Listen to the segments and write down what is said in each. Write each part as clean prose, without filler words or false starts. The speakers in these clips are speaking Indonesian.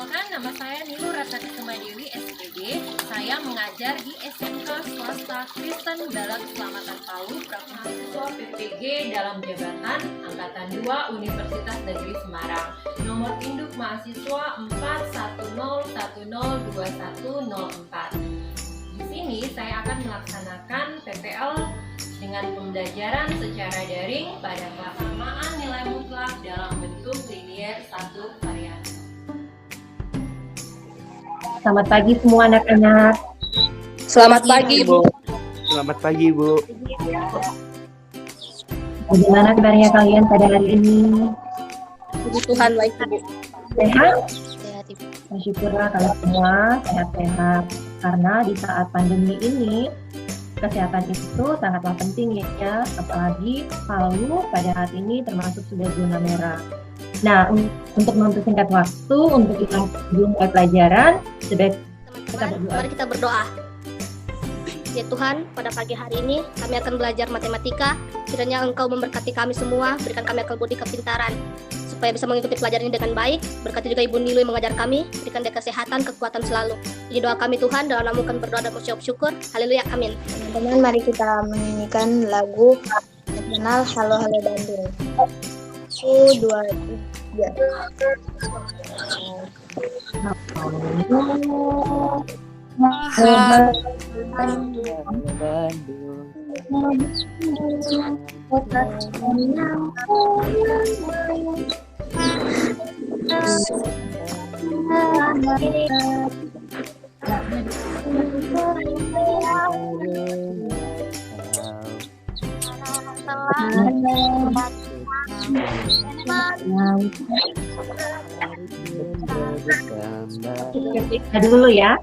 Perkenalkan, nama saya Nilu Ratati Dewi, SPG. Saya mengajar di SMK Swasta Kristen Dalam Keselamatan Palu, mahasiswa PPG dalam jabatan Angkatan 2 Universitas Negeri Semarang. Nomor induk mahasiswa 410102104. Di sini saya akan melaksanakan PPL dengan pembelajaran secara daring pada pelaksanaan nilai mutlak dalam bentuk linier 1 variasi. Selamat pagi semua anak-anak. Selamat pagi, Bu. Selamat pagi, Bu. Bagaimana kabarnya kalian pada hari ini? Puji Tuhan, baik, Bu. Sehat? Sehat, Ibu. Syukurlah kalau semua sehat-sehat. Karena di saat pandemi ini, kesehatan itu sangatlah penting ya. Apalagi Palu pada saat ini termasuk sudah zona merah. Nah, untuk mempersingkat waktu, untuk kita mulai pelajaran, sebaiknya kita berdoa. Mari kita berdoa. Ya Tuhan, pada pagi hari ini kami akan belajar matematika. Kiranya Engkau memberkati kami semua, berikan kami akal budi kepintaran, supaya bisa mengikuti pelajaran ini dengan baik. Berkati juga Ibu Nilu yang mengajar kami, berikan dia kesehatan, kekuatan selalu. Ini doa kami Tuhan, dalam nama kami berdoa dan mengucap syukur. Haleluya, amin. Teman-teman, mari kita menyanyikan lagu nasional Halo Halo Bandung. 1, 2, 3. Kita dulu ya.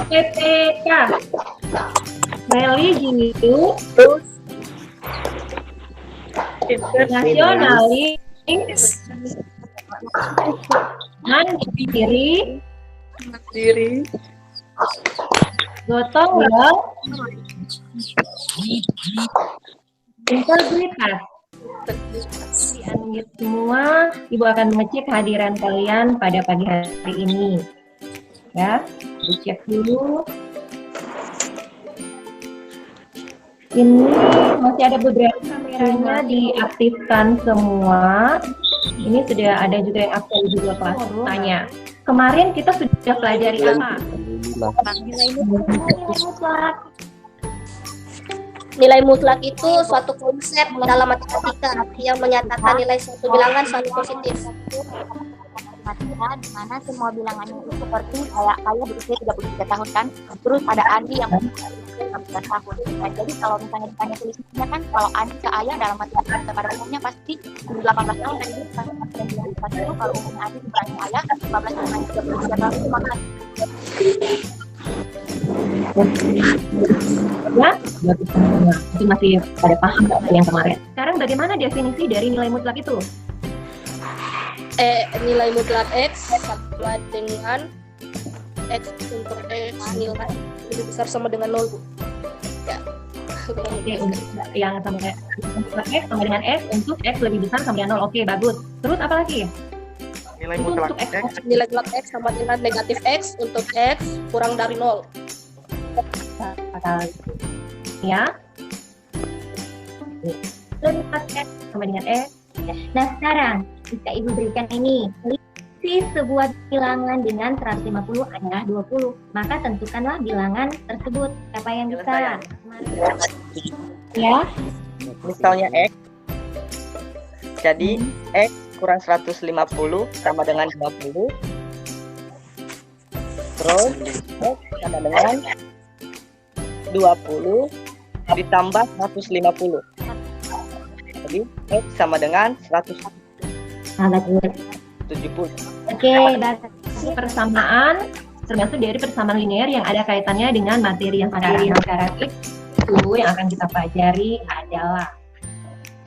PPK. Religius nasionalis mandiri gotong royong integritas. Di-unmute semua, Ibu akan mengecek kehadiran kalian pada pagi hari ini. Ya, dicek dulu. Ini masih ada beberapa kameranya diaktifkan semua. Ini sudah ada juga yang aktif juga kelas tanya. Kemarin kita sudah pelajari apa? Nilai mutlak itu suatu konsep dalam matematika yang menyatakan nilai suatu bilangan selalu positif. Matematika di mana semua bilangannya itu seperti kayak saya berusia 33 tahun kan, terus ada Andi yang berusia 16 tahun. Nah, jadi kalau misalnya ditanya tulisannya kan, kalau Andi ke ayah dalam matematika pada umumnya pasti 18 tahun dan ini pasti kalau umumnya Andi dikurangi ayah 15 tahun 33 tahun itu maka Ya, itu masih pada paham yang kemarin. Sekarang bagaimana definisi dari nilai mutlak itu? Nilai mutlak X sama dengan X untuk X nilai lebih besar sama dengan 0, Bu. Ya. Oke, yang sama mutlak X sama dengan X untuk X lebih besar sama dengan 0. Oke, bagus. Terus apa lagi? Nilai Itu mutlak untuk X. X. Nilai mutlak X sama dengan negatif X untuk X kurang dari 0. Ya. Mutlak X sama dengan X. Nah, sekarang jika Ibu berikan ini list sebuah bilangan dengan 150 adalah 20, maka tentukanlah bilangan tersebut. Siapa yang bisa? Ya. Misalnya X, jadi X kurang 150 sama dengan 20, terus X sama dengan 20 ditambah 150, jadi X sama dengan 170. Oke, dan persamaan termasuk dari persamaan linear yang ada kaitannya dengan materi yang sekarang itu yang akan kita pelajari adalah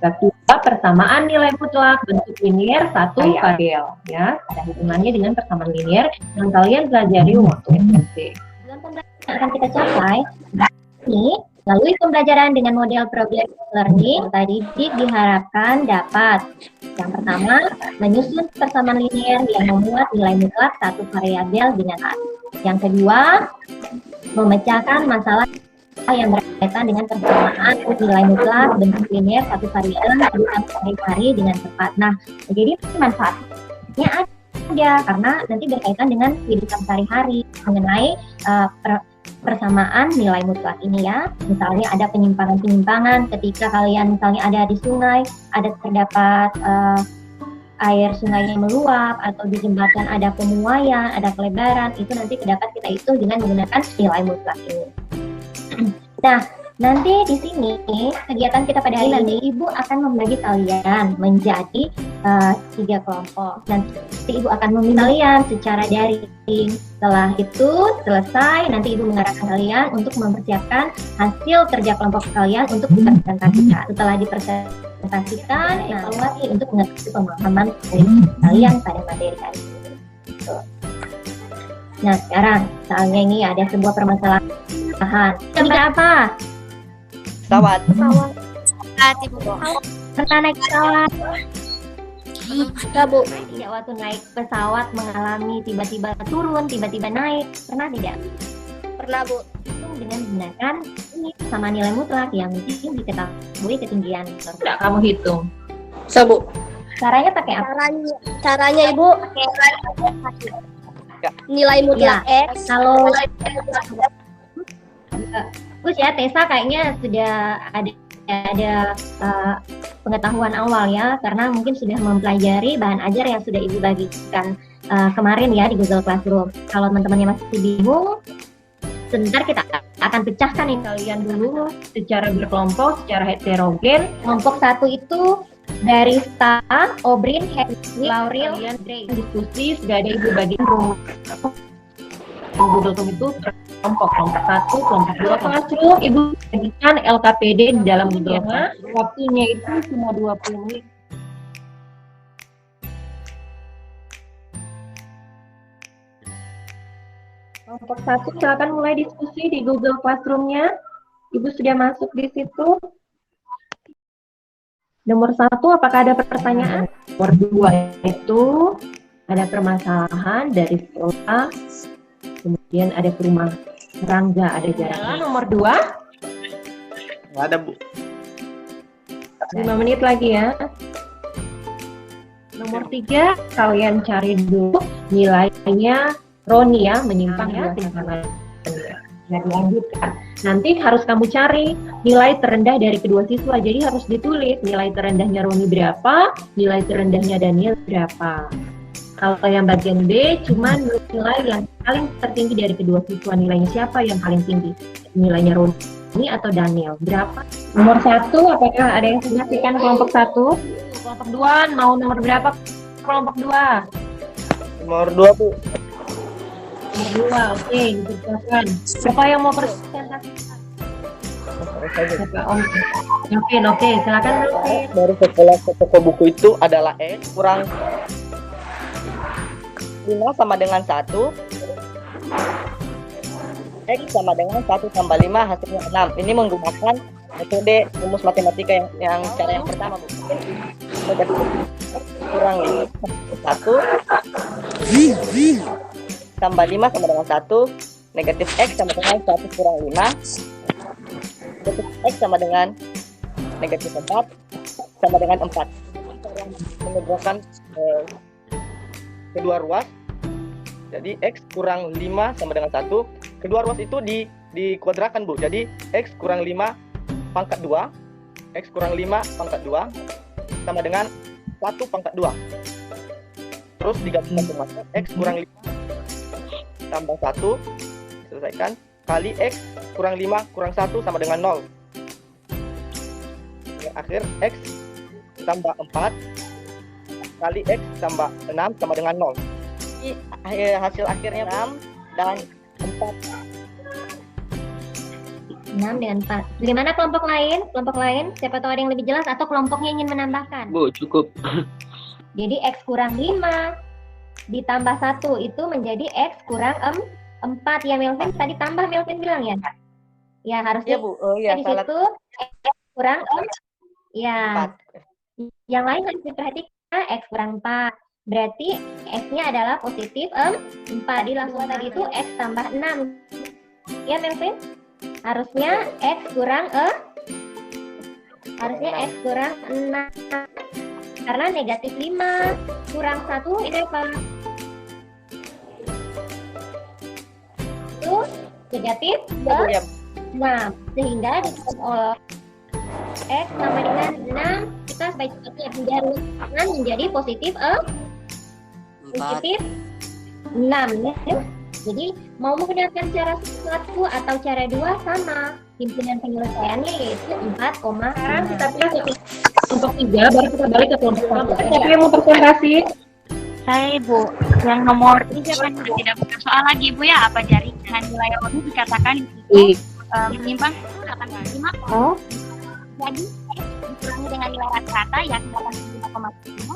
bab 2 persamaan nilai mutlak bentuk linear 1 variabel ya, ada hubungannya dengan persamaan linear yang kalian pelajari waktu SMP. Dalam pembelajaran akan kita capai ini Melalui pembelajaran dengan model problem learning, tadi diharapkan dapat yang pertama, menyusun persamaan linear yang memuat nilai mutlak satu variabel binaris. Yang kedua, memecahkan masalah yang berkaitan dengan persamaan nilai mutlak bentuk linear satu variabel dalam sehari-hari dengan tepat. Nah, jadi manfaatnya ada karena nanti berkaitan dengan kehidupan sehari-hari mengenai persamaan nilai mutlak ini ya. Misalnya ada penyimpangan-penyimpangan ketika kalian misalnya ada di sungai, ada terdapat air sungainya meluap, atau di jembatan ada pemuaian, ada pelebaran, itu nanti dapat kita hitung dengan menggunakan nilai mutlak ini. Nah, nanti di sini kegiatan kita pada hari ini, Ibu akan membagi kalian menjadi 3 kelompok. Nanti Ibu akan memilih kalian secara daring. Setelah itu selesai, nanti Ibu mengarahkan kalian untuk mempersiapkan hasil kerja kelompok kalian untuk dipresentasikan. Setelah dipresentasikan, evaluasi untuk mengetahui pemahaman dari kalian pada materi kali ini. Nah, sekarang misalnya ini ada sebuah permasalahan. Tidak apa? Pesawat. Pernah naik pesawat? Enggak, Bu. Tidak, waktu naik pesawat mengalami tiba-tiba turun, tiba-tiba naik. Pernah tidak? Pernah, Bu. Hitung dengan menggunakan ini sama nilai mutlak yang mungkin diketahui ketinggian. Tidak kamu hitung. Bisa, Bu. Caranya pakai apa? Caranya Ibu nilai mutlak X. Kalau Gus ya, Tessa kayaknya sudah ada pengetahuan awal ya, karena mungkin sudah mempelajari bahan ajar yang sudah Ibu bagikan kemarin ya di Google Classroom. Kalau teman-temannya masih bingung, sebentar kita akan pecahkan ini kalian dulu secara berkelompok, secara heterogen. Kelompok 1 itu dari Sta, Obrin, Hedwig, Laurel, Gray. Diskusi sudah ada Ibu bagikan Google Classroom itu kelompok 1, kelompok 2, Classroom Ibu bagikan LKPD di dalam Google Classroom. Waktunya itu cuma 20 menit. Kelompok 1 silakan mulai diskusi di Google Classroom-nya. Ibu sudah masuk di situ. Nomor 1, apakah ada pertanyaan? Nomor 2 itu ada permasalahan dari sekolah, kemudian ada ke rumah Rangga, ada jaraknya. Nomor 2, Nggak ada, Bu. 5 menit lagi ya. Nomor 3, kalian cari dulu nilainya Roni ya, menyimpang ya, timpangan. Nah, dilanjutkan. Nanti harus kamu cari nilai terendah dari kedua siswa. Jadi harus ditulis nilai terendahnya Roni berapa, nilai terendahnya Daniel berapa. Kalau yang bagian B, cuma nilai yang paling tertinggi dari kedua siswa. Nilainya siapa yang paling tinggi? Nilainya Roni atau Daniel? Berapa? Nomor 1, apakah ada yang menyaksikan kelompok 1? Kelompok 2, mau nomor berapa kelompok 2? Nomor 2, Bu. Nomor 2, oke, dipersilakan. Siapa yang mau presentasi? Oke, silakan. Dari sekolah ke toko buku itu adalah X kurang 5 sama dengan 1. X sama dengan 1 tambah 5 hasilnya 6. Ini menggunakan metode rumus matematika yang cara yang pertama, Bu. Kurang 5 1 tambah 5 sama dengan 1. Negatif X sama dengan 1 kurang 5. Negatif X sama dengan negatif 4 sama dengan 4. Menegakkan kedua ruas. Jadi X kurang 5 sama dengan 1. Kedua ruas itu dikuadrakan, Bu. Jadi X kurang 5 pangkat 2. X kurang 5 pangkat 2 sama dengan 1 pangkat 2. Terus digabungkan masuk X kurang 5 tambah 1, selesaikan, kali X kurang 5 kurang 1 sama dengan 0. Yang akhir X tambah 4 kali X tambah 6 sama dengan 0. Jadi hasil akhirnya 6 dan 4. 6 dan 4. Bagaimana kelompok lain? Kelompok lain, siapa tahu ada yang lebih jelas atau kelompoknya ingin menambahkan? Bu, cukup. Jadi X kurang 5 ditambah 1 itu menjadi X kurang 4 ya Melvin. Tadi tambah Melvin bilang ya? Ya, harusnya Iya, Bu. Oh iya, di salah. situ X kurang ya. 4. Yang lain harus diperhatikan X kurang 4. Berarti X-nya adalah positif 4. Di langsung tadi itu X tambah 6. Ya, Melvin? Harusnya X kurang harusnya X kurang 6. Karena negatif 5 kurang 1 itu apa? Itu negatif Iya, Bu, ya. 6. Sehingga oleh X sama dengan 6, kita sebaiknya pindah menjadi positif 6 ya. Jadi mau menggunakan cara 1 atau cara 2 sama. Himpunan penyelesaiannya yaitu 4, sekarang kita pilih kelompok 3, baru kita balik ke kelompok 1. Siapa yang mau presentasi? Saya Ibu, yang nomor 3 kan sudah tidak buka soal lagi Ibu ya, apa jari dengan nilai ONU dikatakan itu menyimpang 85. Jadi dikurangi dengan nilai rata-rata yakni 85,5.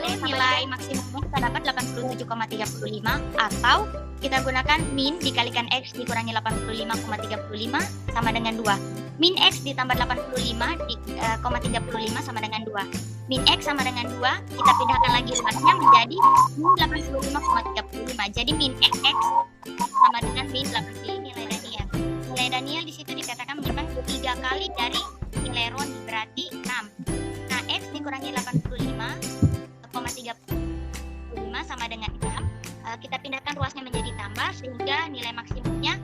Nilai maksimumnya kita dapat 87,35 atau kita gunakan min dikalikan X dikurangi 85,35 sama dengan 2. Min X ditambah 85,35 sama dengan 2. Min X sama dengan 2, kita pindahkan lagi luasnya menjadi min 85,35. Jadi min X sama dengan min 85 nilai Daniel. Nilai Daniel di situ dikatakan menyimpang 3 kali dari nilai Roni, berarti 6. Nah, X dikurangi 85,35 sama dengan 6. Kita pindahkan ruasnya menjadi tambah sehingga nilai maksimumnya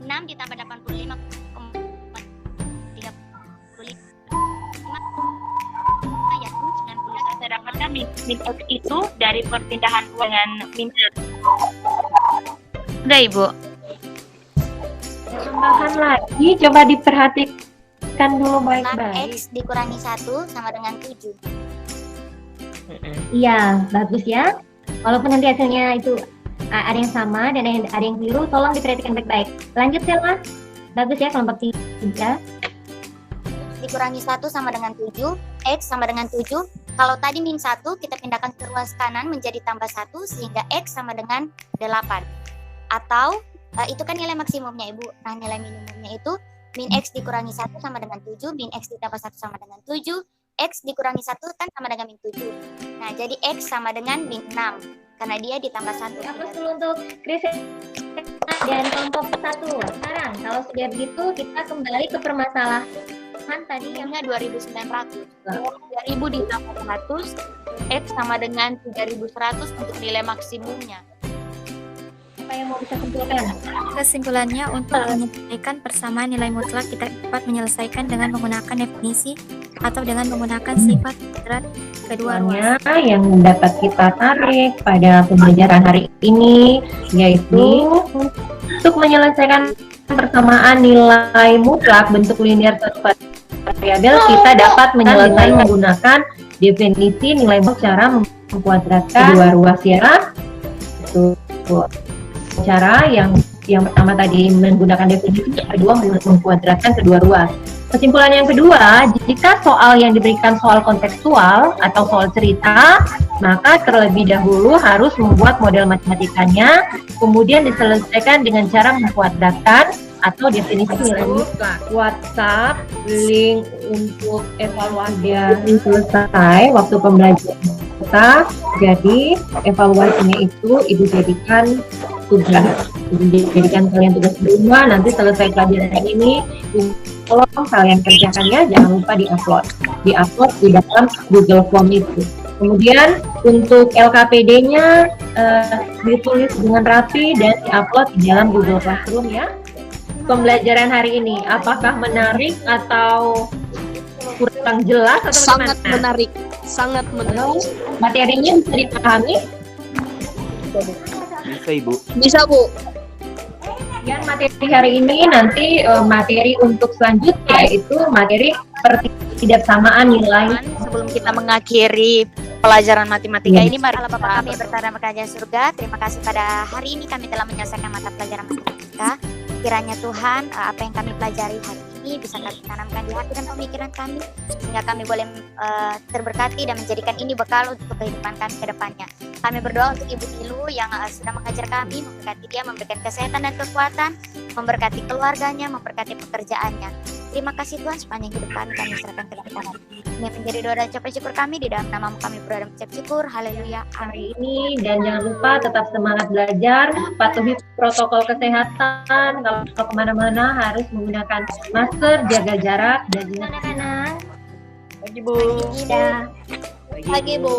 6 ditambah 85,35 yaitu 91. Sedangkan min X itu dari perpindahan dengan min 1. Udah Ibu. Tambahan lagi, coba diperhatikan dulu baik-baik. X dikurangi 1 sama dengan 7. Iya, bagus ya. Walaupun nanti hasilnya itu ada yang sama dan ada yang keliru, tolong diperhatikan baik-baik. Lanjut Selma. Bagus ya kelompok 3. Dikurangi 1 sama dengan 7, X sama dengan 7. Kalau tadi min 1, kita pindahkan ke ruas kanan menjadi tambah 1, sehingga X sama dengan 8. Atau, itu kan nilai maksimumnya Ibu. Nah, nilai minimumnya itu min X dikurangi 1 sama dengan 7, min X ditambah 1 sama dengan 7, X dikurangi 1 kan sama dengan min 7. Nah, jadi X sama dengan min 6, karena dia ditambah 1. Hapus dulu untuk Chris dan kelompok 1. Sekarang, kalau sudah begitu, kita kembali ke permasalahan tadi yang 2.900. 2.000 ditambah 100, X sama dengan 3.100 untuk nilai maksimumnya. apa yang mau bisa simpulkan? Kesimpulannya, untuk menyelesaikan persamaan nilai mutlak kita dapat menyelesaikan dengan menggunakan definisi atau dengan menggunakan sifat kuadrat kedua ruas. Yang dapat kita tarik pada pembelajaran hari ini yaitu untuk menyelesaikan persamaan nilai mutlak bentuk linear suatu variabel, kita dapat menyelesaikan menggunakan definisi nilai mutlak cara mengkuadratkan kedua ruas ya. Itu cara yang pertama tadi menggunakan definisi, yang kedua mengkuadratkan kedua ruas. Kesimpulan yang kedua, jika soal yang diberikan soal kontekstual atau soal cerita, maka terlebih dahulu harus membuat model matematikanya, kemudian diselesaikan dengan cara mengkuadratkan atau definisi nilai mutlak. WhatsApp link untuk evaluasi selesai waktu pembelajaran kita. Jadi evaluasinya itu Ibu jadikan tugas, jadikan kalian tugas di rumah. Nanti selesai pelajaran ini, tolong kalian kerjakannya, jangan lupa diupload di dalam Google Form itu. Kemudian untuk LKPD-nya ditulis dengan rapi dan diupload di dalam Google Classroom ya. Pembelajaran hari ini apakah menarik atau kurang jelas atau Sangat bagaimana? menarik, sangat menarik. Materinya bisa dipahami? Bisa Ibu. Bisa Bu. Dan materi hari ini nanti materi untuk selanjutnya yaitu materi ketidaksamaan nilai. Sebelum kita mengakhiri pelajaran matematika ini, mari Bapak kami bertanda kerja surga. Terima kasih pada hari ini kami telah menyelesaikan mata pelajaran matematika. Kiranya Tuhan apa yang kami pelajari hari ini ini bisa kami tanamkan di hati dan pemikiran kami, sehingga kami boleh terberkati dan menjadikan ini bekal untuk kehidupan kami ke depannya. Kami berdoa untuk Ibu Nilu yang sudah mengajar kami, memberkati dia, memberikan kesehatan dan kekuatan, memberkati keluarganya, memberkati pekerjaannya. Terima kasih Tuhan, sepanjang hidup kami serahkan ke dalam tangan. Ini menjadi doa dan ucapan syukur kami, di dalam nama kami berdoa dan mengucap syukur. Haleluya. Hari ini, dan jangan lupa tetap semangat belajar, patuhi protokol kesehatan, kalau kemana-mana harus menggunakan masker, jaga jarak, dan ingat Anak-anak, Pagi Bu. pagi Bu.